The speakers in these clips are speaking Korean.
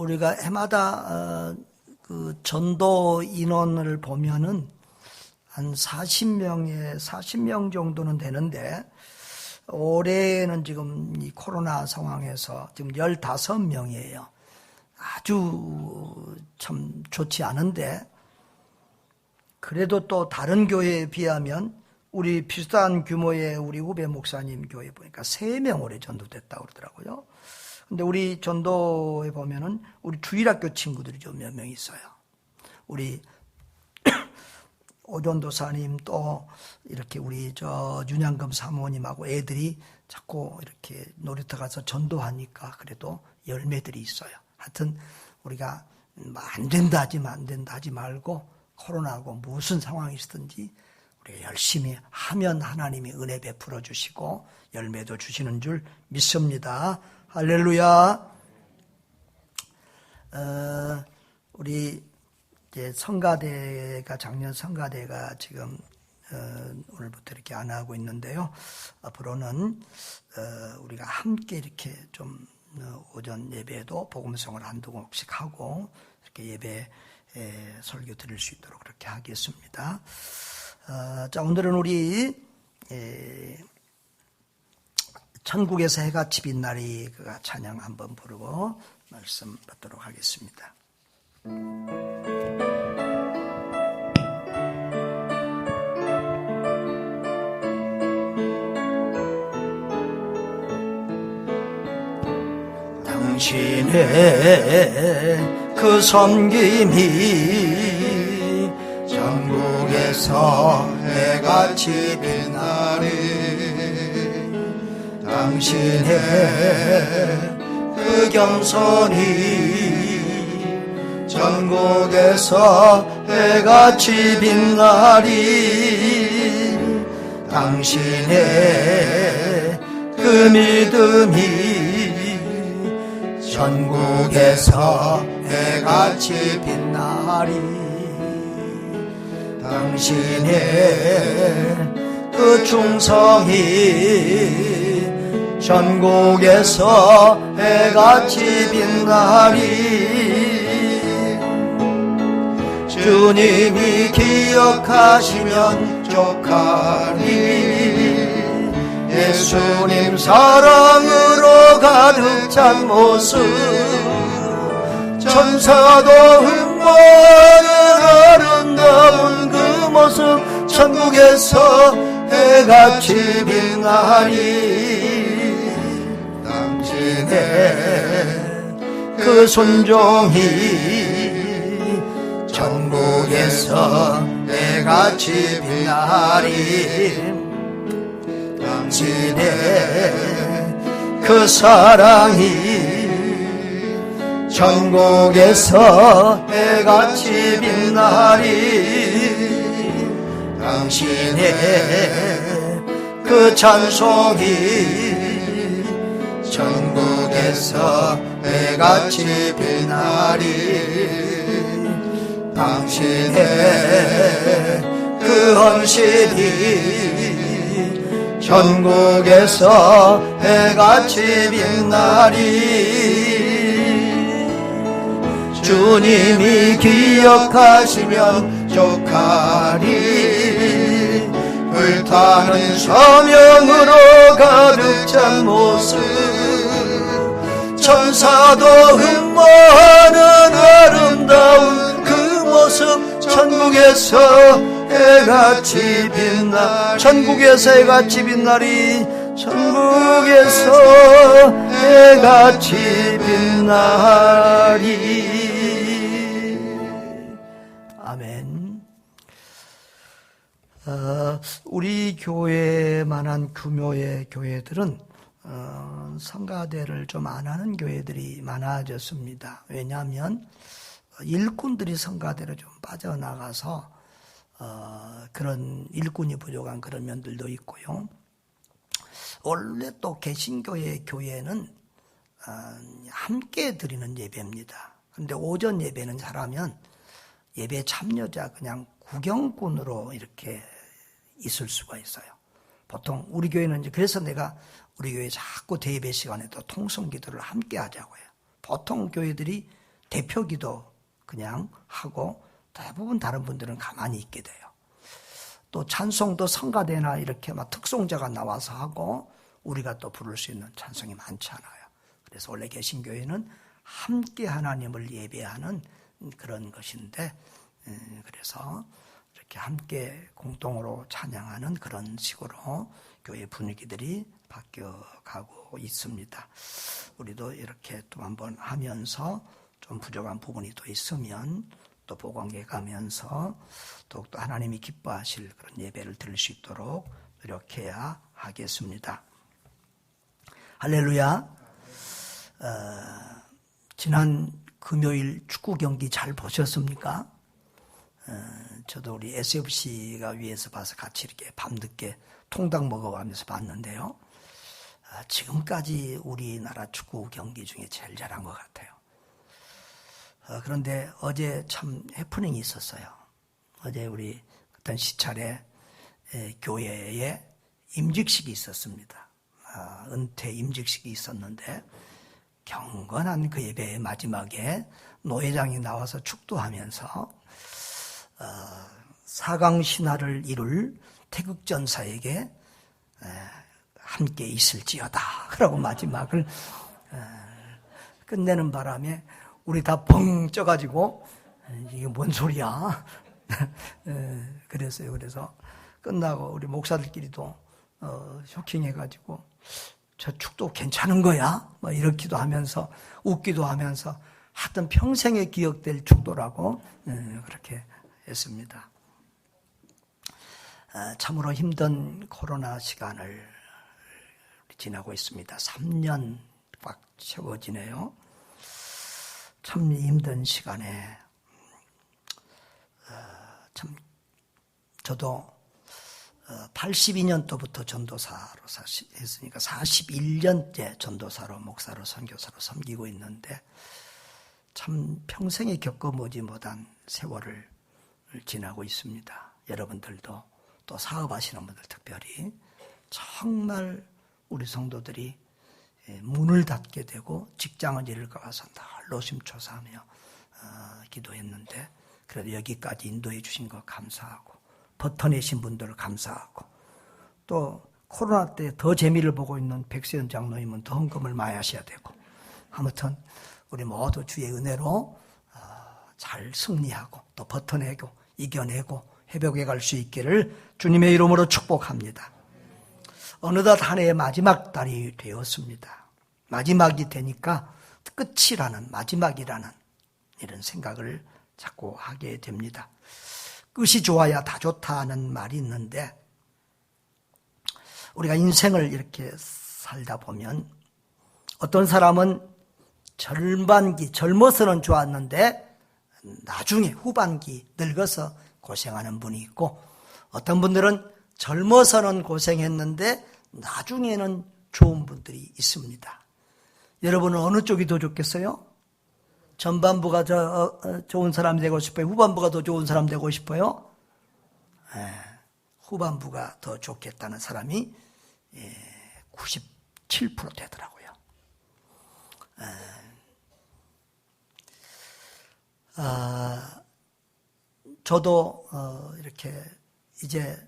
우리가 해마다 그 전도 인원을 보면은 한 40명 정도는 되는데, 올해는 지금 이 코로나 상황에서 지금 15명이에요. 아주 참 좋지 않은데, 그래도 또 다른 교회에 비하면 우리 비슷한 규모의 우리 후배 목사님 교회 보니까 3명 올해 전도됐다고 그러더라고요. 근데 우리 전도에 보면은 우리 주일학교 친구들이 좀 몇 명 있어요. 우리 오전도사님 또 이렇게 우리 윤양금 사모님하고 애들이 자꾸 이렇게 놀이터 가서 전도하니까 그래도 열매들이 있어요. 하여튼 우리가 안 된다 하지 말고 코로나하고 무슨 상황이 있든지 우리가 열심히 하면 하나님이 은혜 베풀어 주시고 열매도 주시는 줄 믿습니다. 할렐루야. 우리 이제 성가대가 작년 성가대가 지금 오늘부터 이렇게 안 하고 있는데요. 앞으로는 우리가 함께 이렇게 좀 오전 예배도 복음성을 한두 곡씩 하고 이렇게 예배 설교 드릴 수 있도록 그렇게 하겠습니다. 자, 오늘은 우리 천국에서 해같이 빛나리 그가 찬양 한번 부르고 말씀 받도록 하겠습니다. 당신의 그 섬김이 전국에서 해같이 빛나리 당신의 그 겸손이 전국에서 해같이 빛나리 당신의 그 믿음이 전국에서 해같이 빛나리 당신의 그 충성이 전국에서 해같이 빛나리 주님이 기억하시면 족하리 예수님 사랑으로 가득 찬 모습 천사도 흠모하는 아름다운 그 모습 천국에서 해같이 빛나리 당신의 그 순종이 전국에서 해같이 빛나리 당신의 그 사랑이 전국에서 해같이 빛나리 당신의 그 찬송이 전국에서 해같이 빛나리 당신의 그 헌신이 전국에서 해같이 빛나리 주님이 기억하시면 족하리 불타는 사명으로 가득 찬 모습 천사도 흠모하는 아름다운 그 모습 천국에서 해같이 빛나 천국에서 해같이 빛나리 천국에서 해같이 빛나리 아멘. 우리 교회만한 규모의 교회들은 성가대를 좀 안 하는 교회들이 많아졌습니다. 왜냐하면 일꾼들이 성가대로 좀 빠져나가서 그런 일꾼이 부족한 그런 면들도 있고요. 원래 또 개신교의 교회는 함께 드리는 예배입니다. 그런데 오전 예배는 잘하면 예배 참여자 그냥 구경꾼으로 이렇게 있을 수가 있어요. 보통 우리 교회는 이제 그래서 내가 우리 교회 자꾸 대예배 시간에도 통성 기도를 함께 하자고 해요. 보통 교회들이 대표기도 그냥 하고 대부분 다른 분들은 가만히 있게 돼요. 또 찬송도 성가대나 이렇게 막 특송자가 나와서 하고 우리가 또 부를 수 있는 찬송이 많지 않아요. 그래서 원래 개신교회는 함께 하나님을 예배하는 그런 것인데, 그래서 이렇게 함께 공동으로 찬양하는 그런 식으로 교회 분위기들이 바뀌어가고 있습니다. 우리도 이렇게 또 한번 하면서 좀 부족한 부분이 또 있으면 또 보관계 가면서 더욱더 하나님이 기뻐하실 그런 예배를 드릴 수 있도록 노력해야 하겠습니다. 할렐루야. 지난 금요일 축구 경기 잘 보셨습니까? 저도 우리 SFC가 위에서 봐서 같이 이렇게 밤늦게 통닭 먹어가면서 봤는데요. 지금까지 우리나라 축구 경기 중에 제일 잘한 것 같아요. 그런데 어제 참 해프닝이 있었어요. 어제 우리 어떤 시찰에 교회에 임직식이 있었습니다. 은퇴 임직식이 있었는데 경건한 그 예배의 마지막에 노회장이 나와서 축도하면서 4강 신화를 이룰 태극전사에게 함께 있을지어다 그러고 마지막을 끝내는 바람에 우리 다 벙 쪄가지고 이게 뭔 소리야 그랬어요. 그래서 끝나고 우리 목사들끼리도 쇼킹해가지고 저 축도 괜찮은 거야? 뭐 이렇기도 하면서 웃기도 하면서 하여튼 평생에 기억될 축도라고 그렇게 했습니다. 참으로 힘든 코로나 시간을 지나고 있습니다. 3년 꽉 채워지네요. 참 힘든 시간에 참 저도 82년도부터 전도사로 했으니까 41년째 전도사로 목사로 선교사로 섬기고 있는데 참 평생에 겪어보지 못한 세월을 지나고 있습니다. 여러분들도 또 사업하시는 분들 특별히 정말 우리 성도들이 문을 닫게 되고 직장을 잃을 것 같아서 늘 노심초사하며 기도했는데 그래도 여기까지 인도해 주신 것 감사하고 버텨내신 분들 감사하고 또 코로나 때 더 재미를 보고 있는 백세현 장로님은 더 헌금을 많이 하셔야 되고 아무튼 우리 모두 주의 은혜로 잘 승리하고 또 버텨내고 이겨내고 회복해 갈 수 있기를 주님의 이름으로 축복합니다. 어느덧 한 해의 마지막 달이 되었습니다. 마지막이 되니까 끝이라는 마지막이라는 이런 생각을 자꾸 하게 됩니다. 끝이 좋아야 다 좋다는 말이 있는데 우리가 인생을 이렇게 살다 보면 어떤 사람은 절반기 젊어서는 좋았는데 나중에 후반기 늙어서 고생하는 분이 있고 어떤 분들은 젊어서는 고생했는데 나중에는 좋은 분들이 있습니다. 여러분은 어느 쪽이 더 좋겠어요? 전반부가 좋은 사람이 되고 싶어요? 후반부가 더 좋은 사람 되고 싶어요? 후반부가 더 좋겠다는 사람이 97% 되더라고요. 저도 이렇게 이제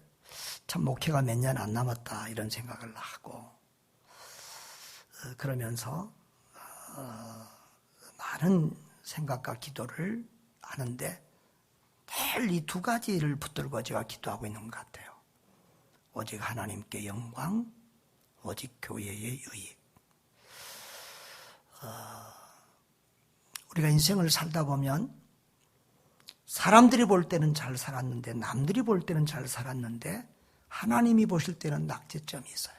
참 목회가 몇 년 안 남았다 이런 생각을 하고 그러면서 많은 생각과 기도를 하는데 늘 이 두 가지를 붙들고 제가 기도하고 있는 것 같아요. 오직 하나님께 영광, 오직 교회의 유익. 우리가 인생을 살다 보면 사람들이 볼 때는 잘 살았는데 남들이 볼 때는 잘 살았는데 하나님이 보실 때는 낙제점이 있어요.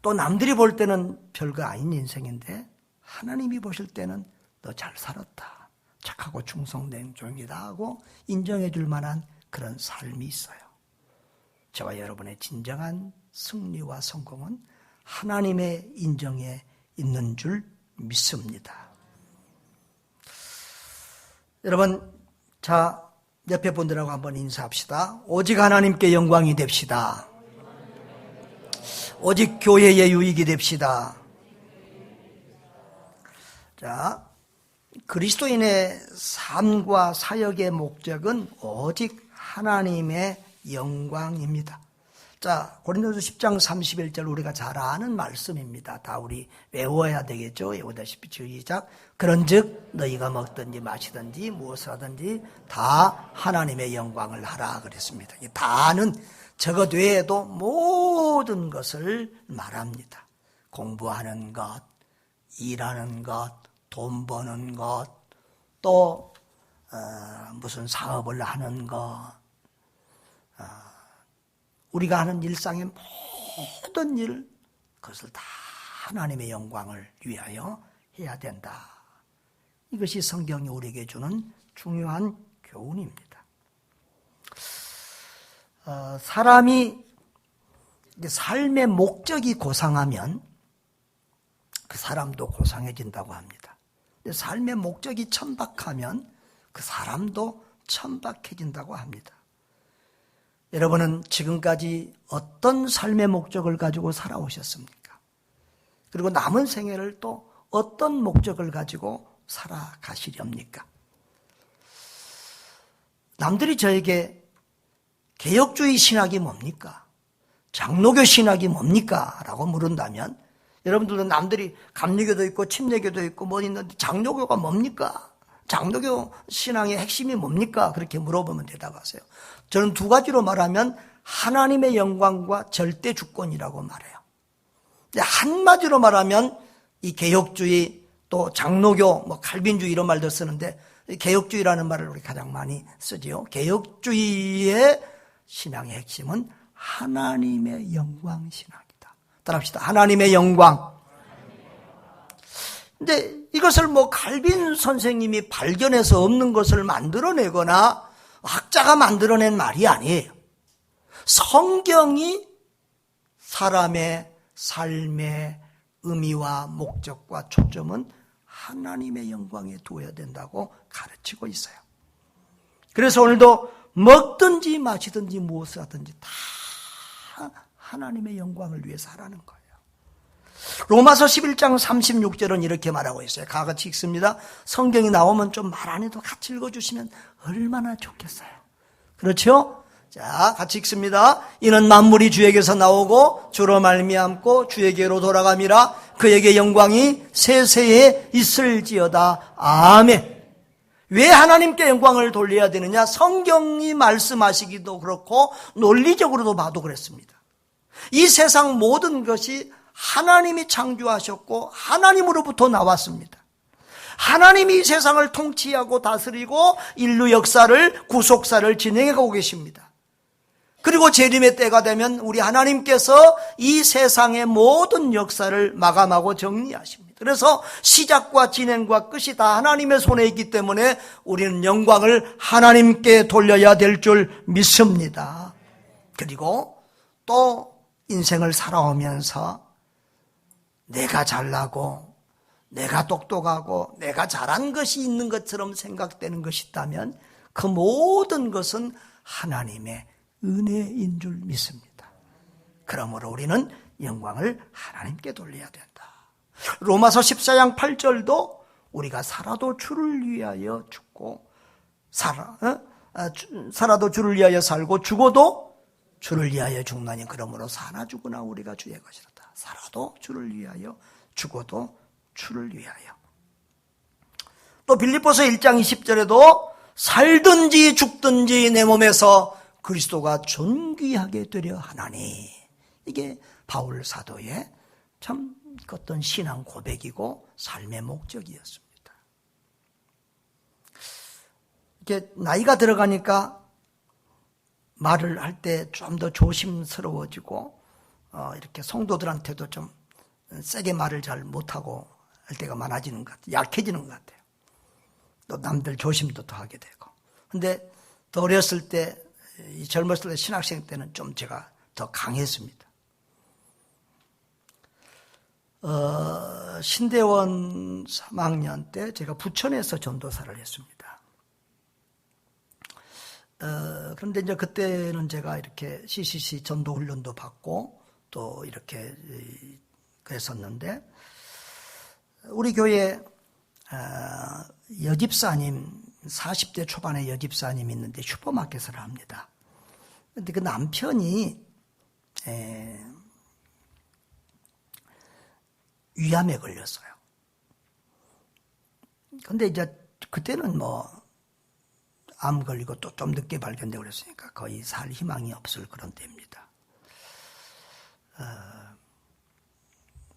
또 남들이 볼 때는 별거 아닌 인생인데 하나님이 보실 때는 너 잘 살았다. 착하고 충성된 종이다 하고 인정해 줄 만한 그런 삶이 있어요. 저와 여러분의 진정한 승리와 성공은 하나님의 인정에 있는 줄 믿습니다. 여러분, 자, 옆에 분들하고 한번 인사합시다. 오직 하나님께 영광이 됩시다. 오직 교회의 유익이 됩시다. 자, 그리스도인의 삶과 사역의 목적은 오직 하나님의 영광입니다. 자, 고린도서 10장 31절 우리가 잘 아는 말씀입니다. 다 우리 외워야 되겠죠. 외우다시피 시작. 그런즉 너희가 먹든지 마시든지 무엇을 하든지 다 하나님의 영광을 하라 그랬습니다. 이 다는 저것 외에도 모든 것을 말합니다. 공부하는 것, 일하는 것, 돈 버는 것, 또 무슨 사업을 하는 것, 우리가 하는 일상의 모든 일, 그것을 다 하나님의 영광을 위하여 해야 된다. 이것이 성경이 우리에게 주는 중요한 교훈입니다. 사람이 삶의 목적이 고상하면 그 사람도 고상해진다고 합니다. 삶의 목적이 천박하면 그 사람도 천박해진다고 합니다. 여러분은 지금까지 어떤 삶의 목적을 가지고 살아오셨습니까? 그리고 남은 생애를 또 어떤 목적을 가지고 살아가시렵니까? 남들이 저에게 개혁주의 신학이 뭡니까? 장로교 신학이 뭡니까? 라고 물은다면 여러분들도 남들이 감리교도 있고 침례교도 있고 뭐 있는데 장로교가 뭡니까? 장로교 신앙의 핵심이 뭡니까? 그렇게 물어보면 대답하세요. 저는 두 가지로 말하면 하나님의 영광과 절대 주권이라고 말해요. 한마디로 말하면 이 개혁주의 또 장로교 뭐 칼빈주의 이런 말도 쓰는데 개혁주의라는 말을 우리 가장 많이 쓰지요. 개혁주의의 신앙의 핵심은 하나님의 영광 신앙이다. 따라합시다. 하나님의 영광. 근데 이것을 뭐 칼빈 선생님이 발견해서 없는 것을 만들어내거나 학자가 만들어낸 말이 아니에요. 성경이 사람의 삶의 의미와 목적과 초점은 하나님의 영광에 두어야 된다고 가르치고 있어요. 그래서 오늘도 먹든지 마시든지 무엇을 하든지 다 하나님의 영광을 위해서 하라는 거예요. 로마서 11장 36절은 이렇게 말하고 있어요. 같이 읽습니다. 성경이 나오면 좀 말 안 해도 같이 읽어주시면 얼마나 좋겠어요. 그렇죠? 자, 같이 읽습니다. 이는 만물이 주에게서 나오고 주로 말미암고 주에게로 돌아감이라 그에게 영광이 세세에 있을지어다. 아멘. 왜 하나님께 영광을 돌려야 되느냐? 성경이 말씀하시기도 그렇고 논리적으로도 봐도 그랬습니다. 이 세상 모든 것이 하나님이 창조하셨고 하나님으로부터 나왔습니다. 하나님이 이 세상을 통치하고 다스리고 인류 역사를 구속사를 진행하고 계십니다. 그리고 재림의 때가 되면 우리 하나님께서 이 세상의 모든 역사를 마감하고 정리하십니다. 그래서 시작과 진행과 끝이 다 하나님의 손에 있기 때문에 우리는 영광을 하나님께 돌려야 될 줄 믿습니다. 그리고 또 인생을 살아오면서 내가 잘나고 내가 똑똑하고 내가 잘한 것이 있는 것처럼 생각되는 것이 있다면 그 모든 것은 하나님의 은혜인 줄 믿습니다. 그러므로 우리는 영광을 하나님께 돌려야 된다. 로마서 14장 8절도 우리가 살아도 주를 위하여 죽고 살아도 주를 위하여 살고 죽어도 주를 위하여 죽나니 그러므로 사나 죽으나 우리가 주의 것이로다. 살아도 주를 위하여 죽어도 주를 위하여. 또 빌립보서 1장 20절에도 살든지 죽든지 내 몸에서 그리스도가 존귀하게 되려 하나니. 이게 바울 사도의 참 어떤 신앙 고백이고 삶의 목적이었습니다. 이렇게 나이가 들어가니까 말을 할 때 좀 더 조심스러워지고 이렇게 성도들한테도 좀 세게 말을 잘 못하고 할 때가 많아지는 것 같아요. 약해지는 것 같아요. 또 남들 조심도 더 하게 되고. 근데 더 어렸을 때, 젊었을 때 신학생 때는 좀 제가 더 강했습니다. 신대원 3학년 때 제가 부천에서 전도사를 했습니다. 그런데 이제 그때는 제가 이렇게 CCC 전도 훈련도 받고 또 이렇게 그랬었는데 우리 교회 여집사님, 40대 초반의 여집사님이 있는데 슈퍼마켓을 합니다. 근데 그 남편이 위암에 걸렸어요. 근데 이제 그때는 암 걸리고 또 좀 늦게 발견되고 그랬으니까 거의 살 희망이 없을 그런 때입니다.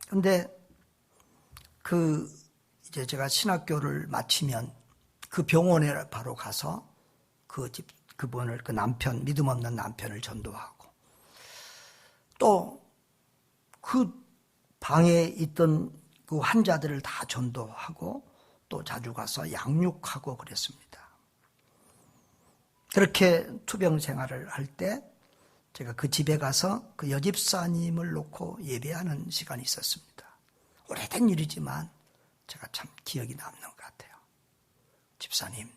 근데 이제 제가 신학교를 마치면 그 병원에 바로 가서 그분을, 그 남편, 믿음 없는 남편을 전도하고, 또 그 방에 있던 그 환자들을 다 전도하고, 또 자주 가서 양육하고 그랬습니다. 그렇게 투병 생활을 할 때 제가 그 집에 가서 그 여집사님을 놓고 예배하는 시간이 있었습니다. 오래된 일이지만 제가 참 기억이 남는 것 같아요. 집사님,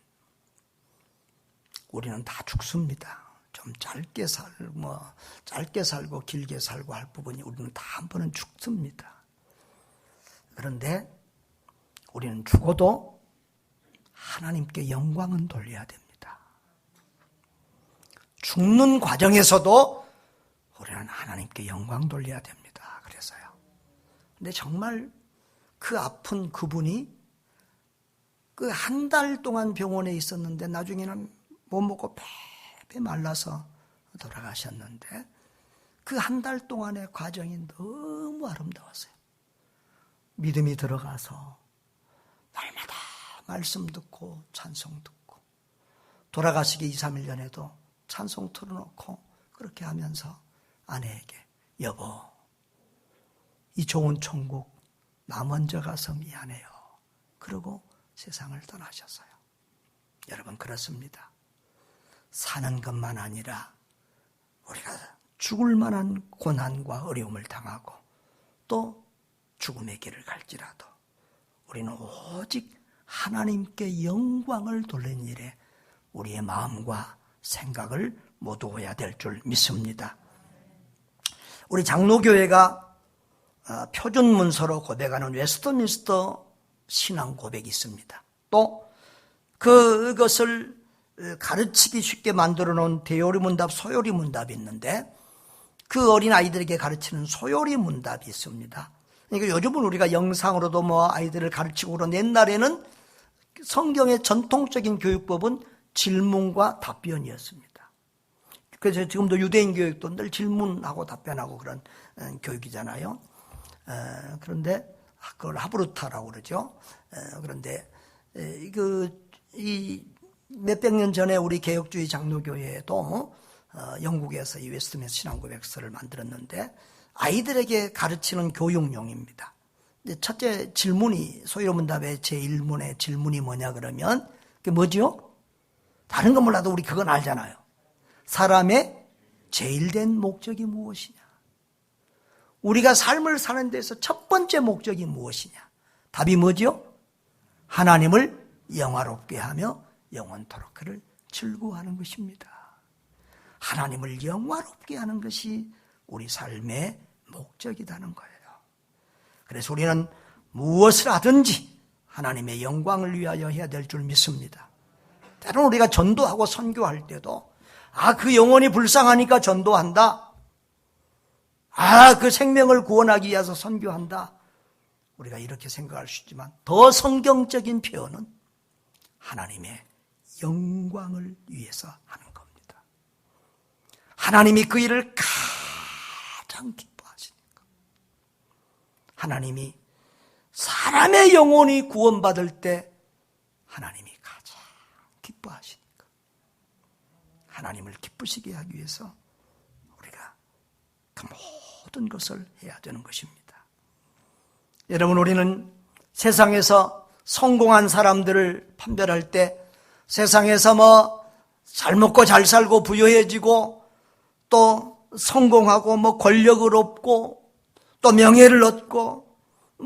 우리는 다 죽습니다. 좀 짧게 살고 길게 살고 할 부분이 우리는 다 한 번은 죽습니다. 그런데 우리는 죽어도 하나님께 영광은 돌려야 됩니다. 죽는 과정에서도 우리는 하나님께 영광 돌려야 됩니다. 그래서요. 근데 정말 그 아픈 그분이 그 한 달 동안 병원에 있었는데 나중에는 못 먹고 배 말라서 돌아가셨는데, 그 한 달 동안의 과정이 너무 아름다웠어요. 믿음이 들어가서 날마다 말씀 듣고 찬송 듣고, 돌아가시기 2, 3일 전에도 찬송 틀어놓고 그렇게 하면서 아내에게, 여보, 이 좋은 천국 나 먼저 가서 미안해요. 그러고 세상을 떠나셨어요. 여러분, 그렇습니다. 사는 것만 아니라 우리가 죽을 만한 고난과 어려움을 당하고 또 죽음의 길을 갈지라도 우리는 오직 하나님께 영광을 돌리는 일에 우리의 마음과 생각을 모두어야 될 줄 믿습니다. 우리 장로교회가 표준 문서로 고백하는 웨스트민스터 신앙 고백이 있습니다. 또 그것을 가르치기 쉽게 만들어 놓은 대요리 문답, 소요리 문답이 있는데, 그 어린 아이들에게 가르치는 소요리 문답이 있습니다. 그러니까 요즘은 우리가 영상으로도 아이들을 가르치고, 그런 옛날에는 성경의 전통적인 교육법은 질문과 답변이었습니다. 그래서 지금도 유대인 교육도 늘 질문하고 답변하고 그런 교육이잖아요. 그런데 그걸 하브루타라고 그러죠. 그런데 몇백 년 전에 우리 개혁주의 장로교회에도 영국에서 이 웨스트민스터 신앙고백서를 만들었는데, 아이들에게 가르치는 교육용입니다. 첫째 질문이, 소요문답의 제1문의 질문이 뭐냐 그러면 그게 뭐죠? 다른 건 몰라도 우리 그건 알잖아요. 사람의 제일 된 목적이 무엇이냐? 우리가 삶을 사는 데서 첫 번째 목적이 무엇이냐? 답이 뭐죠? 하나님을 영화롭게 하며 영원토록 그를 즐거워하는 것입니다. 하나님을 영화롭게 하는 것이 우리 삶의 목적이라는 거예요. 그래서 우리는 무엇을 하든지 하나님의 영광을 위하여 해야 될 줄 믿습니다. 때로는 우리가 전도하고 선교할 때도 그 영혼이 불쌍하니까 전도한다. 그 생명을 구원하기 위해서 선교한다. 우리가 이렇게 생각할 수 있지만 더 성경적인 표현은 하나님의 영광을 위해서 하는 겁니다. 하나님이 그 일을 가장 기뻐하시니까. 하나님이 사람의 영혼이 구원받을 때 하나님이 가장 기뻐하시니까. 하나님을 기쁘시게 하기 위해서 우리가 그 모든 것을 해야 되는 것입니다. 여러분, 우리는 세상에서 성공한 사람들을 판별할 때 세상에서 잘 먹고 잘 살고 부유해지고 또 성공하고 권력을 얻고 또 명예를 얻고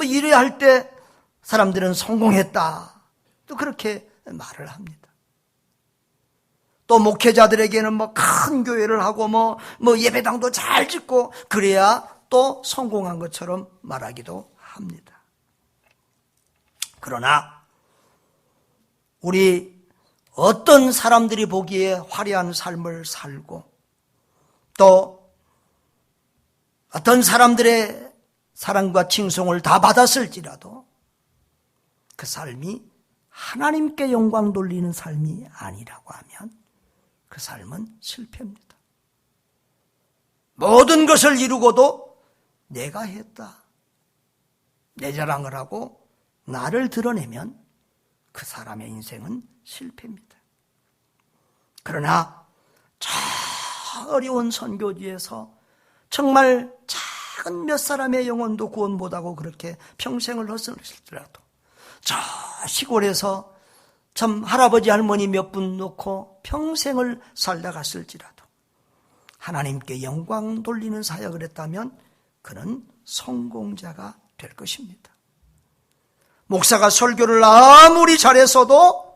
이래야 할 때 사람들은 성공했다. 또 그렇게 말을 합니다. 또 목회자들에게는 큰 교회를 하고 예배당도 잘 짓고 그래야 또 성공한 것처럼 말하기도 합니다. 그러나 우리 어떤 사람들이 보기에 화려한 삶을 살고 또 어떤 사람들의 사랑과 칭송을 다 받았을지라도 그 삶이 하나님께 영광 돌리는 삶이 아니라고 하면 그 삶은 실패입니다. 모든 것을 이루고도 내가 했다, 내 자랑을 하고 나를 드러내면 그 사람의 인생은 실패입니다. 그러나 저 어려운 선교지에서 정말 작은 몇 사람의 영혼도 구원 못하고 그렇게 평생을 헛살았을지라도 저 시골에서 참 할아버지 할머니 몇 분 놓고 평생을 살다 갔을지라도 하나님께 영광 돌리는 사역을 했다면 그는 성공자가 될 것입니다. 목사가 설교를 아무리 잘했어도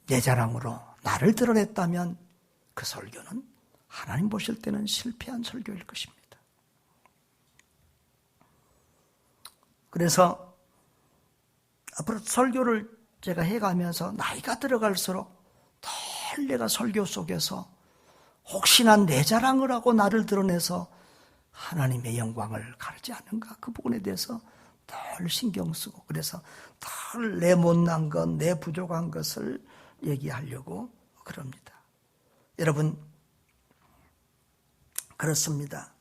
내 자랑으로 나를 드러냈다면 그 설교는 하나님 보실 때는 실패한 설교일 것입니다. 그래서 앞으로 설교를 제가 해가면서 나이가 들어갈수록 늘 내가 설교 속에서 혹시나 내 자랑을 하고 나를 드러내서 하나님의 영광을 가르지 않는가 그 부분에 대해서 늘 신경 쓰고 그래서 늘 내 못난 것, 내 부족한 것을 얘기하려고 그럽니다. 여러분 그렇습니다.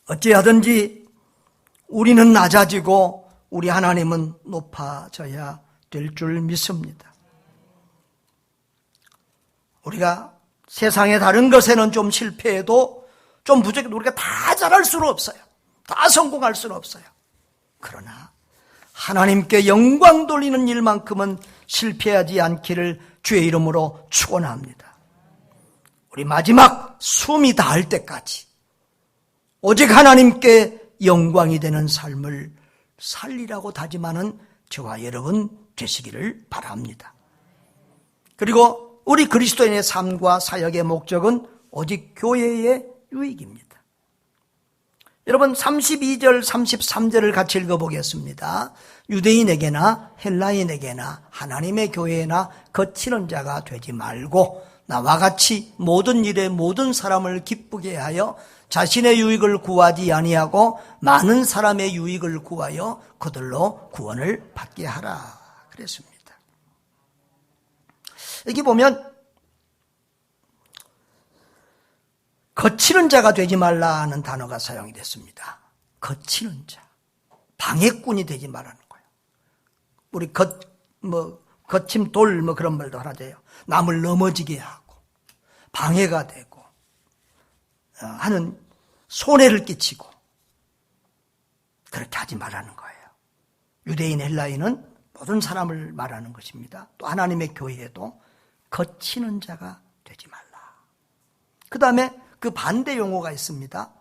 어찌하든지 우리는 낮아지고 우리 하나님은 높아져야 될 줄 믿습니다. 우리가 세상의 다른 것에는 좀 실패해도 좀 부족해도 우리가 다 잘할 수는 없어요. 다 성공할 수는 없어요. 그러나 하나님께 영광 돌리는 일만큼은 실패하지 않기를 주의 이름으로 축원합니다. 우리 마지막 숨이 닿을 때까지 오직 하나님께 영광이 되는 삶을 살리라고 다짐하는 저와 여러분 되시기를 바랍니다. 그리고 우리 그리스도인의 삶과 사역의 목적은 오직 교회의 유익입니다. 여러분 32절 33절을 같이 읽어보겠습니다. 유대인에게나 헬라인에게나 하나님의 교회나 거치는 자가 되지 말고 나와 같이 모든 일에 모든 사람을 기쁘게 하여 자신의 유익을 구하지 아니하고 많은 사람의 유익을 구하여 그들로 구원을 받게 하라 그랬습니다. 여기 보면 거치는 자가 되지 말라는 단어가 사용이 됐습니다. 거치는 자, 방해꾼이 되지 말라는 거예요. 우리 거침 돌 그런 말도 하나돼요. 남을 넘어지게 하고 방해가 되고 하는 손해를 끼치고 그렇게 하지 말라는 거예요. 유대인 헬라인은 모든 사람을 말하는 것입니다. 또 하나님의 교회에도 거치는 자가 되지 말라. 그 다음에 그 반대 용어가 있습니다.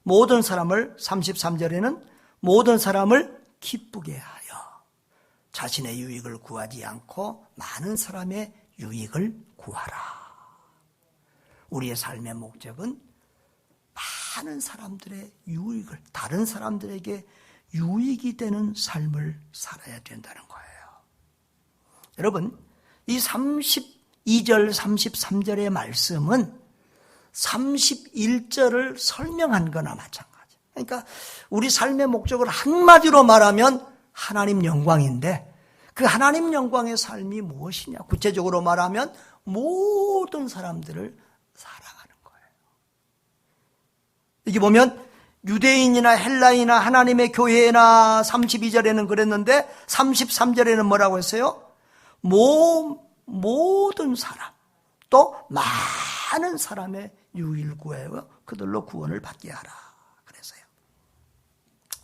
모든 사람을 33절에는 모든 사람을 기쁘게 하여 자신의 유익을 구하지 않고 많은 사람의 유익을 구하라. 우리의 삶의 목적은 많은 사람들의 유익을, 다른 사람들에게 유익이 되는 삶을 살아야 된다는 거예요. 여러분, 이 32절, 33절의 말씀은 31절을 설명한 거나 마찬가지예요. 그러니까 우리 삶의 목적을 한마디로 말하면 하나님 영광인데 그 하나님 영광의 삶이 무엇이냐? 구체적으로 말하면 모든 사람들을 사랑하는 거예요. 여기 보면 유대인이나 헬라인이나 하나님의 교회나 32절에는 그랬는데 33절에는 뭐라고 했어요? 모든 사람, 또 많은 사람의 유익을 구하여 그들로 구원을 받게 하라 그랬어요.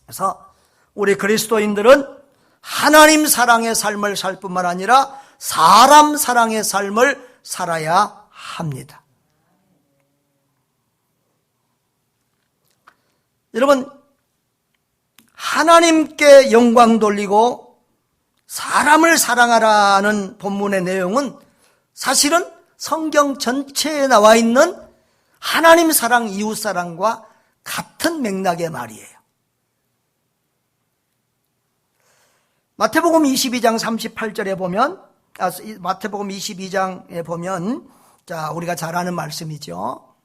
그래서 우리 그리스도인들은 하나님 사랑의 삶을 살 뿐만 아니라 사람 사랑의 삶을 살아야 합니다. 여러분, 하나님께 영광 돌리고 사람을 사랑하라는 본문의 내용은 사실은 성경 전체에 나와 있는 하나님 사랑, 이웃 사랑과 같은 맥락의 말이에요. 마태복음 22장 38절에 보면, 마태복음 22장에 보면, 자, 우리가 잘 아는 말씀이죠.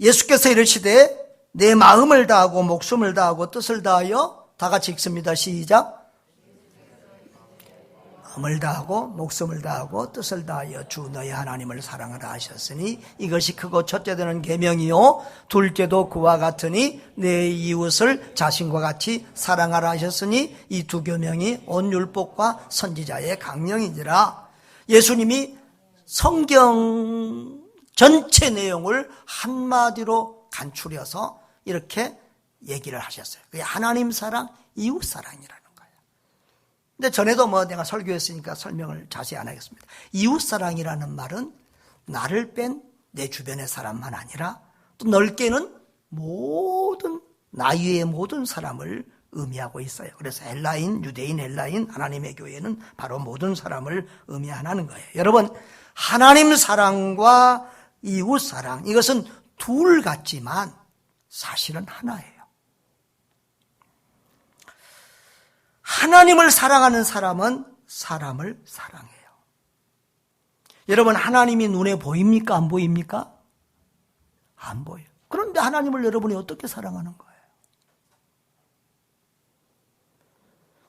예수께서 이르시되 내 마음을 다하고 목숨을 다하고 뜻을 다하여, 다 같이 읽습니다. 시작. 마음을 다하고 목숨을 다하고 뜻을 다하여 주 너희 하나님을 사랑하라 하셨으니 이것이 크고 첫째 되는 계명이요 둘째도 그와 같으니 내 이웃을 자신과 같이 사랑하라 하셨으니 이 두 계명이 온 율법과 선지자의 강령이니라. 예수님이 성경 전체 내용을 한마디로 간추려서 이렇게 얘기를 하셨어요. 그게 하나님 사랑, 이웃 사랑이라는 거예요. 근데 전에도 내가 설교했으니까 설명을 자세히 안 하겠습니다. 이웃 사랑이라는 말은 나를 뺀 내 주변의 사람만 아니라 또 넓게는 모든 나 위의 모든 사람을 의미하고 있어요. 그래서 헬라인, 유대인, 헬라인, 하나님의 교회는 바로 모든 사람을 의미하는 거예요. 여러분, 하나님 사랑과 이웃 사랑, 이것은 둘 같지만 사실은 하나예요. 하나님을 사랑하는 사람은 사람을 사랑해요. 여러분, 하나님이 눈에 보입니까? 안 보입니까? 안 보여요. 그런데 하나님을 여러분이 어떻게 사랑하는 거예요?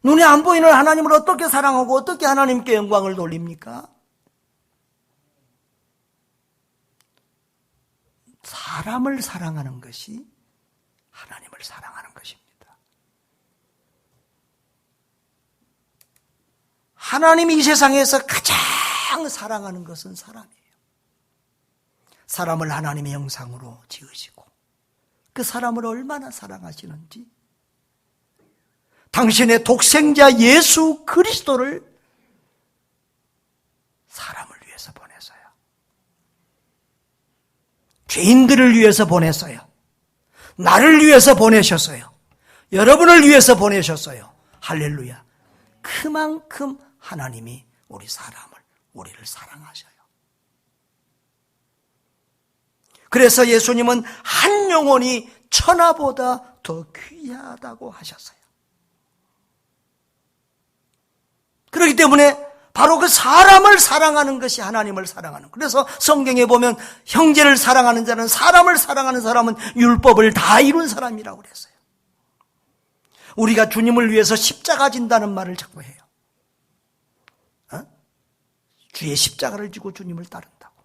눈에 안 보이는 하나님을 어떻게 사랑하고 어떻게 하나님께 영광을 돌립니까? 사람을 사랑하는 것이 하나님을 사랑하는 것입니다. 하나님이 이 세상에서 가장 사랑하는 것은 사람이에요. 사람을 하나님의 형상으로 지으시고 그 사람을 얼마나 사랑하시는지, 당신의 독생자 예수 그리스도를 사람을 위해서 보내서요. 죄인들을 위해서 보냈어요. 나를 위해서 보내셨어요. 여러분을 위해서 보내셨어요. 할렐루야. 그만큼 하나님이 우리를 사랑하셔요. 그래서 예수님은 한 영혼이 천하보다 더 귀하다고 하셨어요. 그렇기 때문에 바로 그 사람을 사랑하는 것이 하나님을 사랑하는 거예요. 그래서 성경에 보면 형제를 사랑하는 자는, 사람을 사랑하는 사람은 율법을 다 이룬 사람이라고 그랬어요. 우리가 주님을 위해서 십자가 진다는 말을 자꾸 해요. 주의 십자가를 지고 주님을 따른다고.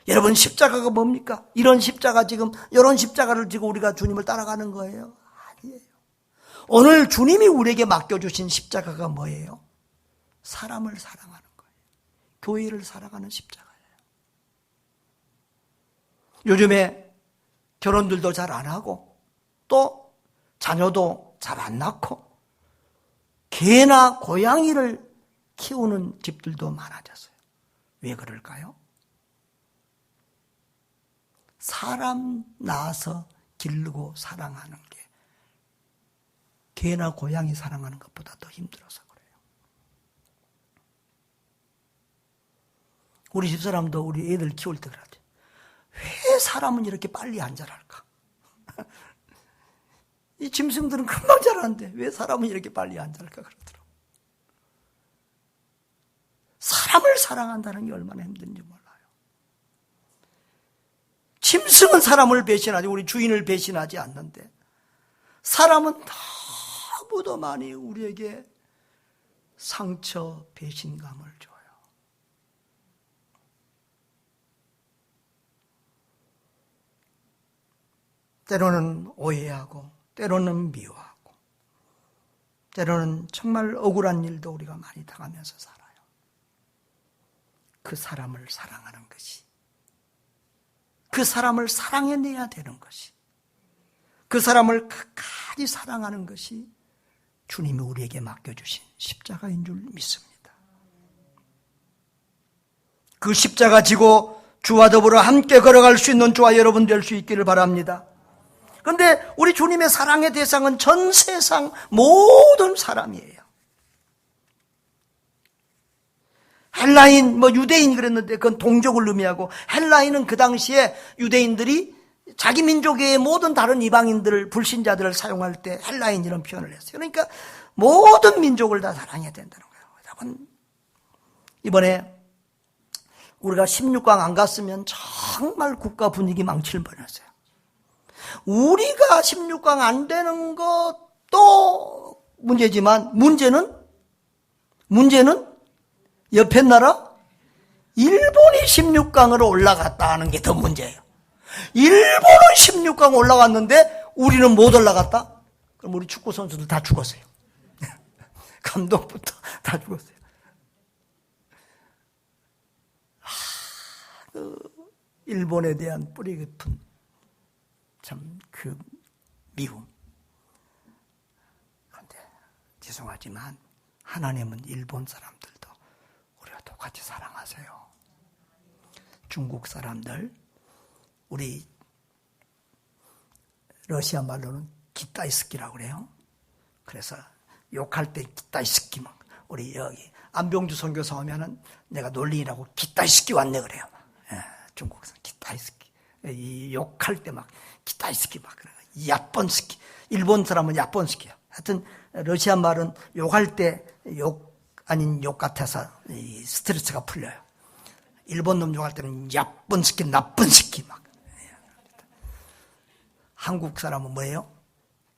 여러분, 십자가가 뭡니까? 이런 십자가, 지금 이런 십자가를 지고 우리가 주님을 따라가는 거예요? 아니에요. 오늘 주님이 우리에게 맡겨주신 십자가가 뭐예요? 사람을 사랑하는 거예요. 교회를 사랑하는 십자가예요. 요즘에 결혼들도 잘 안 하고 또 자녀도 잘 안 낳고 개나 고양이를 키우는 집들도 많아졌어요. 왜 그럴까요? 사람 낳아서 기르고 사랑하는 게 개나 고양이 사랑하는 것보다 더 힘들어서 그래요. 우리 집사람도 우리 애들 키울 때 그러죠. 왜 사람은 이렇게 빨리 안 자랄까? 이 짐승들은 금방 자라는데 왜 사람은 이렇게 빨리 안 자랄까 그러더라고요. 사람을 사랑한다는 게 얼마나 힘든지 몰라요. 짐승은 사람을 배신하지, 우리 주인을 배신하지 않는데 사람은 너무도 많이 우리에게 상처, 배신감을 줘요. 때로는 오해하고 때로는 미워하고 때로는 정말 억울한 일도 우리가 많이 당하면서 살아요. 그 사람을 사랑하는 것이, 그 사람을 사랑해내야 되는 것이, 그 사람을 끝까지 사랑하는 것이 주님이 우리에게 맡겨주신 십자가인 줄 믿습니다. 그 십자가 지고 주와 더불어 함께 걸어갈 수 있는 저와 여러분 될 수 있기를 바랍니다. 그런데 우리 주님의 사랑의 대상은 전 세상 모든 사람이에요. 헬라인, 유대인 그랬는데 그건 동족을 의미하고, 헬라인은 그 당시에 유대인들이 자기 민족의 모든 다른 이방인들, 불신자들을 사용할 때 헬라인 이런 표현을 했어요. 그러니까 모든 민족을 다 사랑해야 된다는 거예요. 여러분, 이번에 우리가 16강 안 갔으면 정말 국가 분위기 망칠 뻔했어요. 우리가 16강 안 되는 것도 문제지만 문제는 옆에 나라 일본이 16강으로 올라갔다 하는 게 더 문제예요. 일본은 16강 올라갔는데 우리는 못 올라갔다? 그럼 우리 축구 선수들 다 죽었어요. 감독부터 다 죽었어요. 일본에 대한 뿌리 깊은 참 그 미움. 그런데 죄송하지만 하나님은 일본 사람들도 우리가 똑같이 사랑하세요. 중국 사람들, 우리 러시아 말로는 기타이스키라고 그래요. 그래서 욕할 때 기타이스키 막 우리 여기 안병주 선교사 오면은 내가 논리라고 기타이스키 왔네 그래요. 예, 중국에서 기타이스키. 이 욕할 때 막 기타이스키 막 그래요. 야본스키. 일본 사람은 야본스키요. 하여튼 러시아 말은 욕할 때 욕 아닌 욕 같아서 이 스트레스가 풀려요. 일본 놈 욕할 때는 야본스키, 나쁜스키 막. 한국 사람은 뭐예요?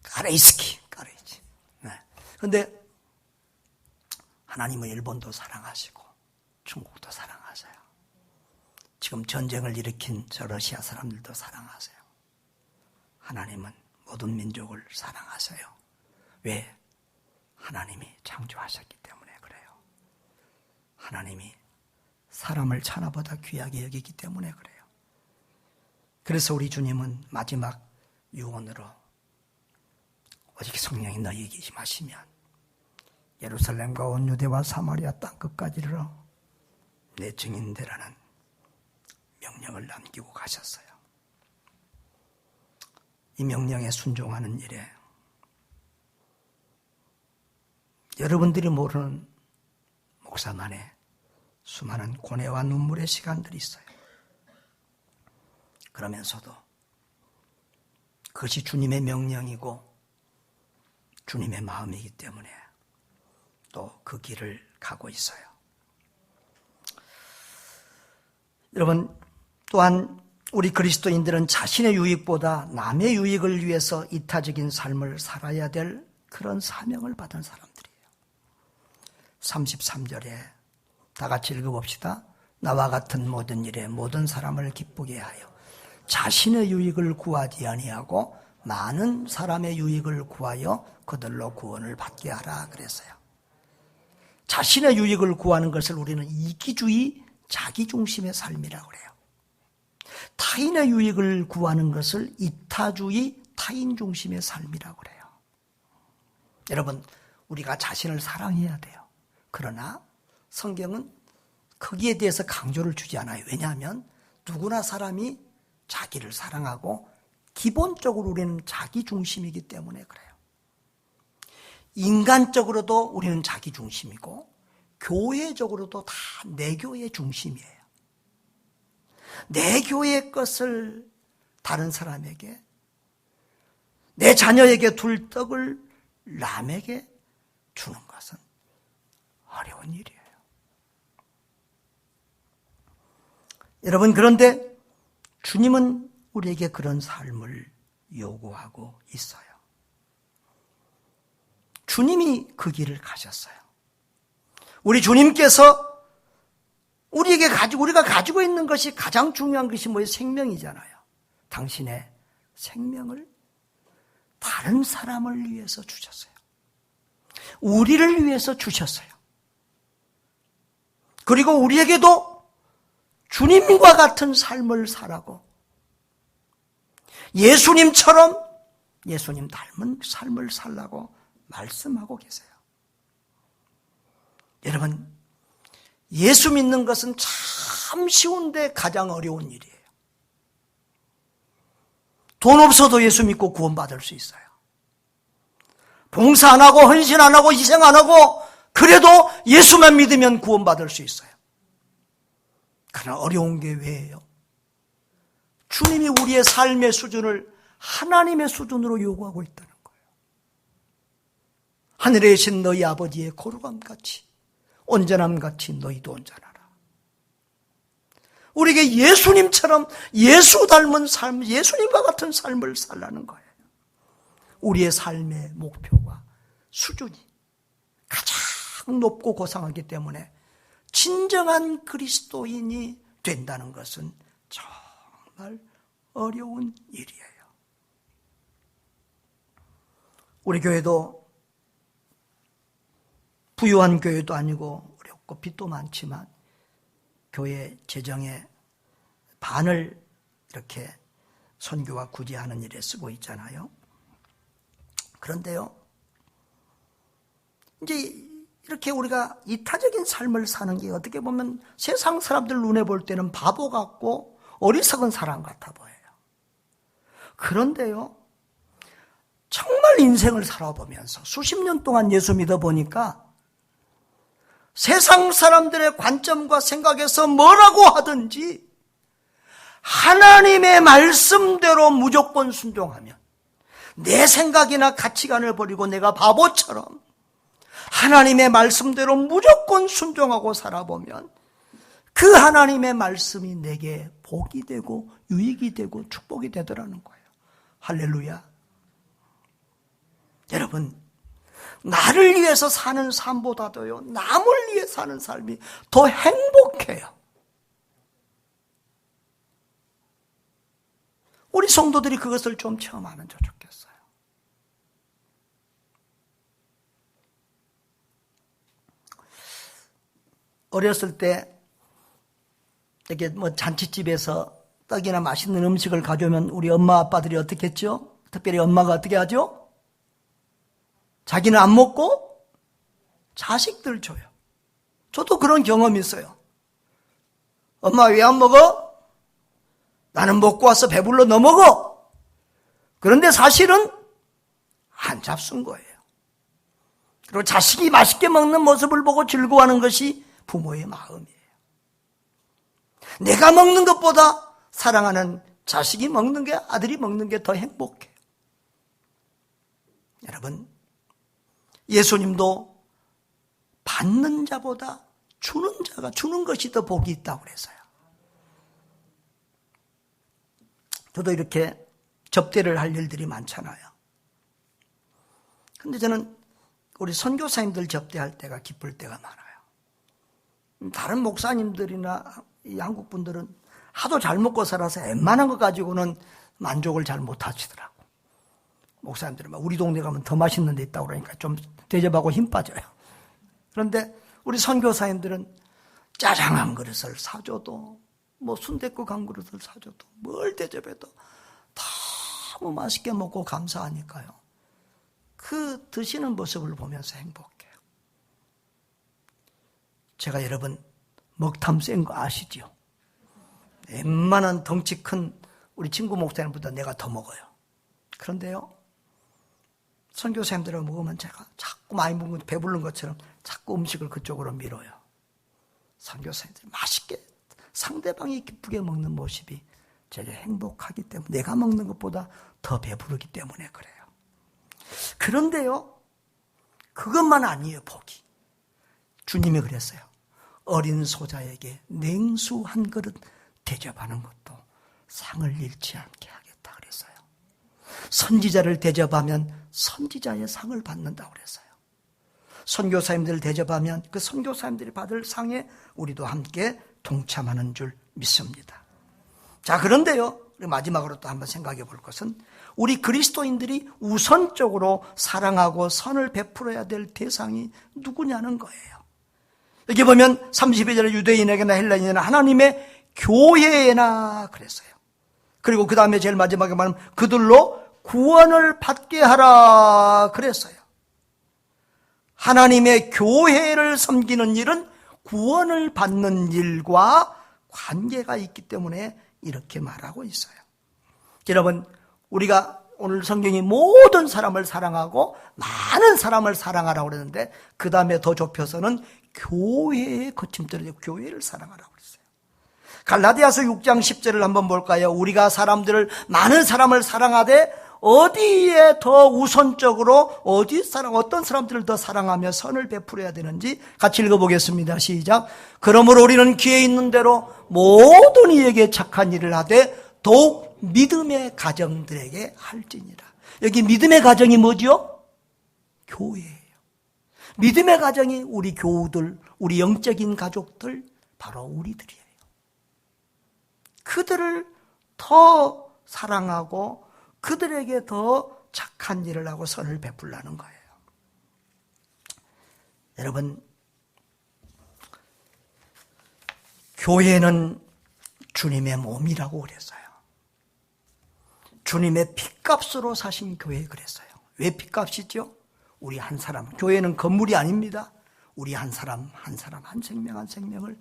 까레이스키, 까레이지. 네. 그런데 하나님은 일본도 사랑하시고 중국도 사랑하세요. 지금 전쟁을 일으킨 저 러시아 사람들도 사랑하세요. 하나님은 모든 민족을 사랑하세요. 왜? 하나님이 창조하셨기 때문에 그래요. 하나님이 사람을 하나보다 귀하게 여기기 때문에 그래요. 그래서 우리 주님은 마지막 유언으로 오직 성령이 너희에게 임하시면 예루살렘과 온 유대와 사마리아 땅끝까지로 내 증인 되라는 명령을 남기고 가셨어요. 이 명령에 순종하는 일에 여러분들이 모르는 목사만의 수많은 고뇌와 눈물의 시간들이 있어요. 그러면서도 그것이 주님의 명령이고 주님의 마음이기 때문에 또 그 길을 가고 있어요. 여러분, 또한 우리 그리스도인들은 자신의 유익보다 남의 유익을 위해서 이타적인 삶을 살아야 될 그런 사명을 받은 사람들이에요. 33절에 다 같이 읽어봅시다. 나와 같은 모든 일에 모든 사람을 기쁘게 하여 자신의 유익을 구하지 아니하고 많은 사람의 유익을 구하여 그들로 구원을 받게 하라 그랬어요. 자신의 유익을 구하는 것을 우리는 이기주의, 자기중심의 삶이라고 그래요. 타인의 유익을 구하는 것을 이타주의, 타인중심의 삶이라고 그래요. 여러분, 우리가 자신을 사랑해야 돼요. 그러나 성경은 거기에 대해서 강조를 주지 않아요. 왜냐하면 누구나 사람이 자기를 사랑하고 기본적으로 우리는 자기중심이기 때문에 그래요. 인간적으로도 우리는 자기중심이고 교회적으로도 다 내 교회 중심이에요. 내 교회의 것을 다른 사람에게, 내 자녀에게 둘 떡을 남에게 주는 것은 어려운 일이에요. 여러분, 그런데 주님은 우리에게 그런 삶을 요구하고 있어요. 주님이 그 길을 가셨어요. 우리 주님께서 우리가 가지고 있는 것이 가장 중요한 것이 뭐예요? 생명이잖아요. 당신의 생명을 다른 사람을 위해서 주셨어요. 우리를 위해서 주셨어요. 그리고 우리에게도 주님과 같은 삶을 살라고, 예수님처럼 예수님 닮은 삶을 살라고 말씀하고 계세요. 여러분, 예수 믿는 것은 참 쉬운데 가장 어려운 일이에요. 돈 없어도 예수 믿고 구원받을 수 있어요. 봉사 안 하고 헌신 안 하고 희생 안 하고 그래도 예수만 믿으면 구원받을 수 있어요. 그러나 어려운 게 왜예요? 주님이 우리의 삶의 수준을 하나님의 수준으로 요구하고 있다는 거예요. 하늘에 계신 너희 아버지의 거룩함같이 온전함같이 너희도 온전하라. 우리에게 예수님처럼 예수 닮은 삶, 예수님과 같은 삶을 살라는 거예요. 우리의 삶의 목표가 수준이 가장 높고 고상하기 때문에 진정한 그리스도인이 된다는 것은 정말 어려운 일이에요. 우리 교회도 부유한 교회도 아니고 어렵고 빚도 많지만 교회 재정의 반을 이렇게 선교와 구제하는 일에 쓰고 있잖아요. 그런데요, 이제 이렇게 우리가 이타적인 삶을 사는 게 어떻게 보면 세상 사람들 눈에 볼 때는 바보 같고 어리석은 사람 같아 보여요. 그런데요, 정말 인생을 살아보면서 수십 년 동안 예수 믿어보니까 세상 사람들의 관점과 생각에서 뭐라고 하든지 하나님의 말씀대로 무조건 순종하면, 내 생각이나 가치관을 버리고 내가 바보처럼 하나님의 말씀대로 무조건 순종하고 살아보면 그 하나님의 말씀이 내게 복이 되고 유익이 되고 축복이 되더라는 거예요. 할렐루야. 여러분, 나를 위해서 사는 삶보다도요, 남을 위해 사는 삶이 더 행복해요. 우리 성도들이 그것을 좀 체험하면 좋겠어요. 어렸을 때 이렇게 잔치집에서 떡이나 맛있는 음식을 가져오면 우리 엄마 아빠들이 어떻게 했죠? 특별히 엄마가 어떻게 하죠? 자기는 안 먹고 자식들 줘요. 저도 그런 경험이 있어요. 엄마 왜 안 먹어? 나는 먹고 와서 배불러 너 먹어. 그런데 사실은 안 잡순 거예요. 그리고 자식이 맛있게 먹는 모습을 보고 즐거워하는 것이 부모의 마음이에요. 내가 먹는 것보다 사랑하는 자식이 먹는 게, 아들이 먹는 게 더 행복해요. 여러분, 예수님도 받는 자보다 주는 자가, 주는 것이 더 복이 있다고 그래서요. 저도 이렇게 접대를 할 일들이 많잖아요. 근데 저는 우리 선교사님들 접대할 때가 기쁠 때가 많아요. 다른 목사님들이나 이 한국 분들은 하도 잘 먹고 살아서 웬만한 거 가지고는 만족을 잘 못 하시더라고. 목사님들은 막 우리 동네 가면 더 맛있는 데 있다고 그러니까 좀 대접하고 힘 빠져요. 그런데 우리 선교사님들은 짜장 한 그릇을 사줘도, 순댓국 한 그릇을 사줘도, 뭘 대접해도 너무 맛있게 먹고 감사하니까요. 그 드시는 모습을 보면서 행복해요. 제가 여러분 먹탐 센 거 아시죠? 웬만한 덩치 큰 우리 친구 목사님보다 내가 더 먹어요. 그런데요, 선교사님들을 먹으면 제가 자꾸 많이 먹으면 배부른 것처럼 자꾸 음식을 그쪽으로 밀어요. 선교사님들이 맛있게 상대방이 기쁘게 먹는 모습이 제가 행복하기 때문에, 내가 먹는 것보다 더 배부르기 때문에 그래요. 그런데요, 그것만 아니에요, 복이. 주님이 그랬어요. 어린 소자에게 냉수 한 그릇 대접하는 것도 상을 잃지 않게 하겠다 그랬어요. 선지자를 대접하면 선지자의 상을 받는다고 그랬어요. 선교사님들을 대접하면 그 선교사님들이 받을 상에 우리도 함께 동참하는 줄 믿습니다. 자, 그런데요, 마지막으로 또 한번 생각해 볼 것은 우리 그리스도인들이 우선적으로 사랑하고 선을 베풀어야 될 대상이 누구냐는 거예요. 여기 보면 32절에 유대인에게나 헬라인에게나 하나님의 교회에나 그랬어요. 그리고 그 다음에 제일 마지막에 말하면 그들로 구원을 받게 하라 그랬어요. 하나님의 교회를 섬기는 일은 구원을 받는 일과 관계가 있기 때문에 이렇게 말하고 있어요. 여러분, 우리가 오늘 성경이 모든 사람을 사랑하고 많은 사람을 사랑하라고 그러는데 그 다음에 더 좁혀서는 교회에 거침들어서 교회를 사랑하라고 그랬어요. 갈라디아서 6장 10절을 한번 볼까요? 우리가 많은 사람을 사랑하되 어디에 더 우선적으로 어떤 사람들을 더 사랑하며 선을 베풀어야 되는지 같이 읽어보겠습니다. 시작. 그러므로 우리는 기회 있는 대로 모든 이에게 착한 일을 하되 더욱 믿음의 가정들에게 할지니라. 여기 믿음의 가정이 뭐죠? 교회예요. 믿음의 가정이 우리 교우들, 우리 영적인 가족들, 바로 우리들이에요. 그들을 더 사랑하고 그들에게 더 착한 일을 하고 선을 베풀라는 거예요. 여러분, 교회는 주님의 몸이라고 그랬어요. 주님의 핏값으로 사신 교회 그랬어요. 왜 핏값이죠? 우리 한 사람, 교회는 건물이 아닙니다. 우리 한 사람 한 사람, 한 생명 한 생명을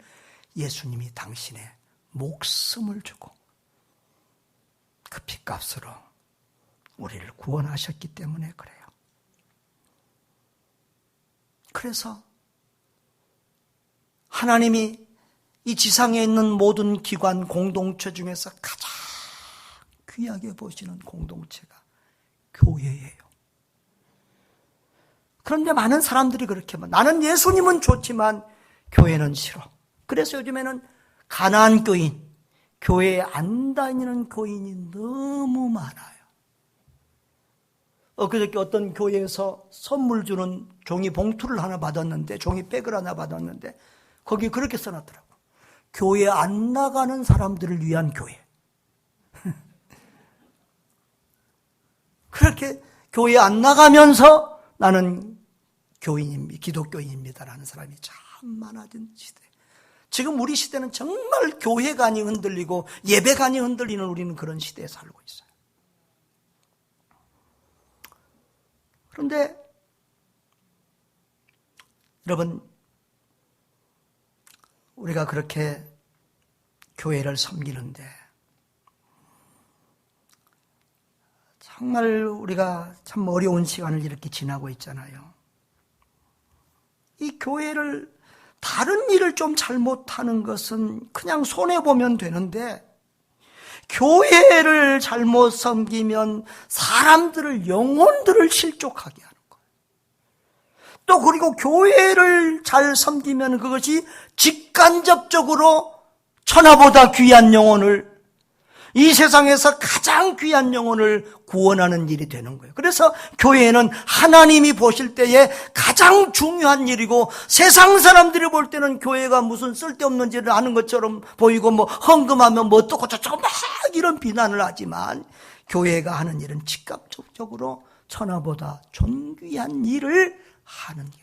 예수님이 당신의 목숨을 주고 그 핏값으로 우리를 구원하셨기 때문에 그래요. 그래서 하나님이 이 지상에 있는 모든 기관, 공동체 중에서 가장 귀하게 보시는 공동체가 교회예요. 그런데 많은 사람들이 그렇게 나는 예수님은 좋지만 교회는 싫어. 그래서 요즘에는 가난한 교인, 교회에 안 다니는 교인이 너무 많아요. 그저께 어떤 교회에서 선물 주는 종이 봉투를 하나 받았는데, 종이 백을 하나 받았는데 거기 그렇게 써놨더라고. 교회 안 나가는 사람들을 위한 교회. 그렇게 교회 안 나가면서 나는 기독교인입니다라는 사람이 참 많아진 시대. 지금 우리 시대는 정말 교회관이 흔들리고 예배관이 흔들리는 우리는 그런 시대에 살고 있어요. 그런데 여러분, 우리가 그렇게 교회를 섬기는데 정말 우리가 참 어려운 시간을 이렇게 지나고 있잖아요. 이 교회를 다른 일을 좀 잘못하는 것은 그냥 손해보면 되는데 교회를 잘못 섬기면 사람들을, 영혼들을 실족하게 하는 거예요. 또 그리고 교회를 잘 섬기면 그것이 직간접적으로 천하보다 귀한 영혼을, 이 세상에서 가장 귀한 영혼을 구원하는 일이 되는 거예요. 그래서 교회는 하나님이 보실 때에 가장 중요한 일이고, 세상 사람들이 볼 때는 교회가 무슨 쓸데없는 일을 하는 것처럼 보이고, 헌금하면 어떻고 저쩌고 막 이런 비난을 하지만, 교회가 하는 일은 직접적으로 천하보다 존귀한 일을 하는 일.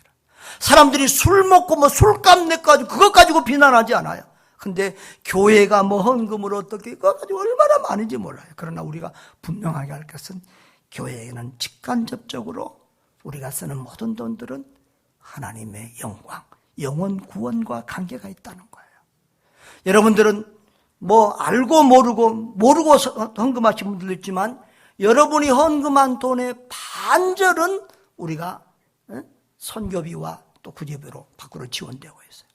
사람들이 술 먹고 술값 내가지고 그것 가지고 비난하지 않아요. 근데 교회가 헌금으로 어떻게 그거 가지고 얼마나 많은지 몰라요. 그러나 우리가 분명하게 할 것은 교회에는 직간접적으로 우리가 쓰는 모든 돈들은 하나님의 영광, 영혼 구원과 관계가 있다는 거예요. 여러분들은 알고 모르고 헌금하신 분들도 있지만 여러분이 헌금한 돈의 반절은 우리가 선교비와 또 구제비로 밖으로 지원되고 있어요.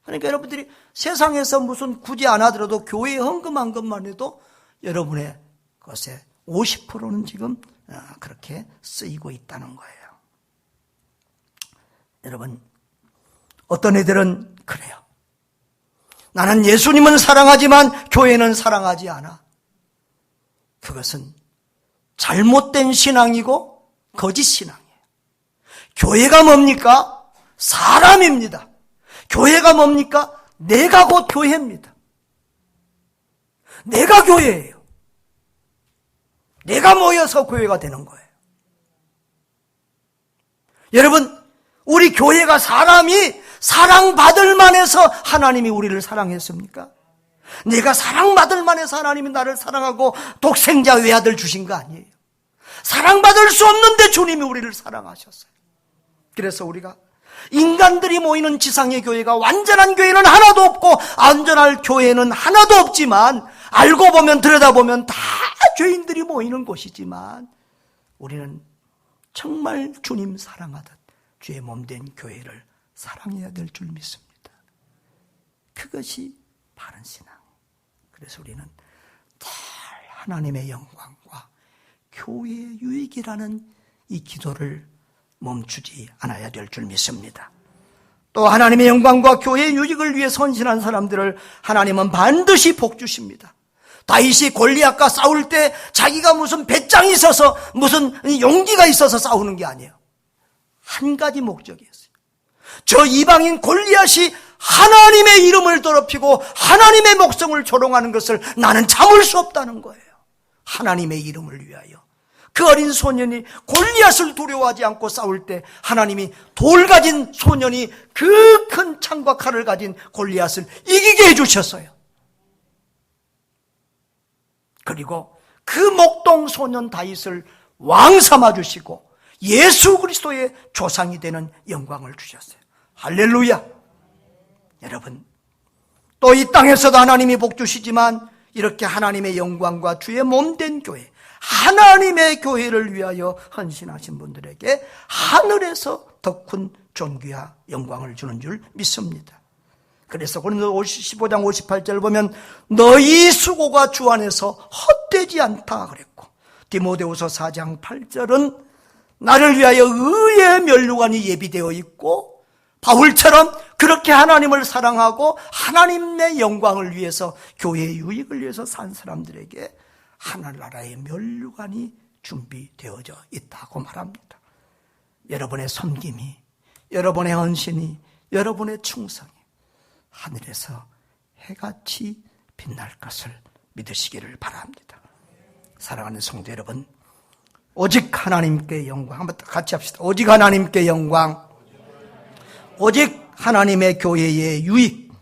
그러니까 여러분들이 세상에서 무슨 굳이 안 하더라도 교회에 헌금한 것만 해도 여러분의 것의 50%는 지금 그렇게 쓰이고 있다는 거예요. 여러분, 어떤 애들은 그래요. 나는 예수님은 사랑하지만 교회는 사랑하지 않아. 그것은 잘못된 신앙이고 거짓 신앙이에요. 교회가 뭡니까? 사람입니다. 교회가 뭡니까? 내가 곧 교회입니다. 내가 교회예요. 내가 모여서 교회가 되는 거예요. 여러분, 우리 교회가 사람이 사랑받을 만해서 하나님이 우리를 사랑했습니까? 내가 사랑받을 만해서 하나님이 나를 사랑하고 독생자 외아들 주신 거 아니에요. 사랑받을 수 없는데 주님이 우리를 사랑하셨어요. 그래서 우리가 인간들이 모이는 지상의 교회가 완전한 교회는 하나도 없고 안전할 교회는 하나도 없지만, 알고 보면 들여다보면 다 죄인들이 모이는 곳이지만 우리는 정말 주님 사랑하듯 주의 몸된 교회를 사랑해야 될 줄 믿습니다. 그것이 바른 신앙. 그래서 우리는 늘 하나님의 영광과 교회의 유익이라는 이 기도를 멈추지 않아야 될 줄 믿습니다. 또 하나님의 영광과 교회의 유익을 위해 헌신한 사람들을 하나님은 반드시 복 주십니다. 다윗이 골리앗과 싸울 때 자기가 무슨 배짱이 있어서 무슨 용기가 있어서 싸우는 게 아니에요. 한 가지 목적이었어요. 저 이방인 골리앗이 하나님의 이름을 더럽히고 하나님의 목성을 조롱하는 것을 나는 참을 수 없다는 거예요. 하나님의 이름을 위하여. 그 어린 소년이 골리앗을 두려워하지 않고 싸울 때 하나님이 돌 가진 소년이 그 큰 창과 칼을 가진 골리앗을 이기게 해주셨어요. 그리고 그 목동 소년 다윗을 왕 삼아주시고 예수 그리스도의 조상이 되는 영광을 주셨어요. 할렐루야. 여러분, 또 이 땅에서도 하나님이 복 주시지만 이렇게 하나님의 영광과 주의 몸된 교회, 하나님의 교회를 위하여 헌신하신 분들에게 하늘에서 더 큰 존귀와 영광을 주는 줄 믿습니다. 그래서 고린도서 15장 58절 보면 너희 수고가 주 안에서 헛되지 않다 그랬고, 디모데후서 4장 8절은 나를 위하여 의의 면류관이 예비되어 있고, 바울처럼 그렇게 하나님을 사랑하고 하나님의 영광을 위해서 교회의 유익을 위해서 산 사람들에게 하늘나라의 면류관이 준비되어져 있다고 말합니다. 여러분의 섬김이, 여러분의 헌신이, 여러분의 충성이 하늘에서 해같이 빛날 것을 믿으시기를 바랍니다. 사랑하는 성도 여러분, 오직 하나님께 영광, 한번 같이 합시다. 오직 하나님께 영광, 오직 하나님의 교회의 유익,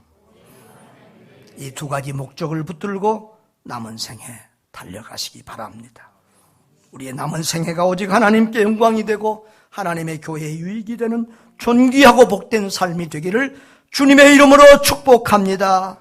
이 두 가지 목적을 붙들고 남은 생에 달려가시기 바랍니다. 우리의 남은 생애가 오직 하나님께 영광이 되고 하나님의 교회의 유익이 되는 존귀하고 복된 삶이 되기를 주님의 이름으로 축복합니다.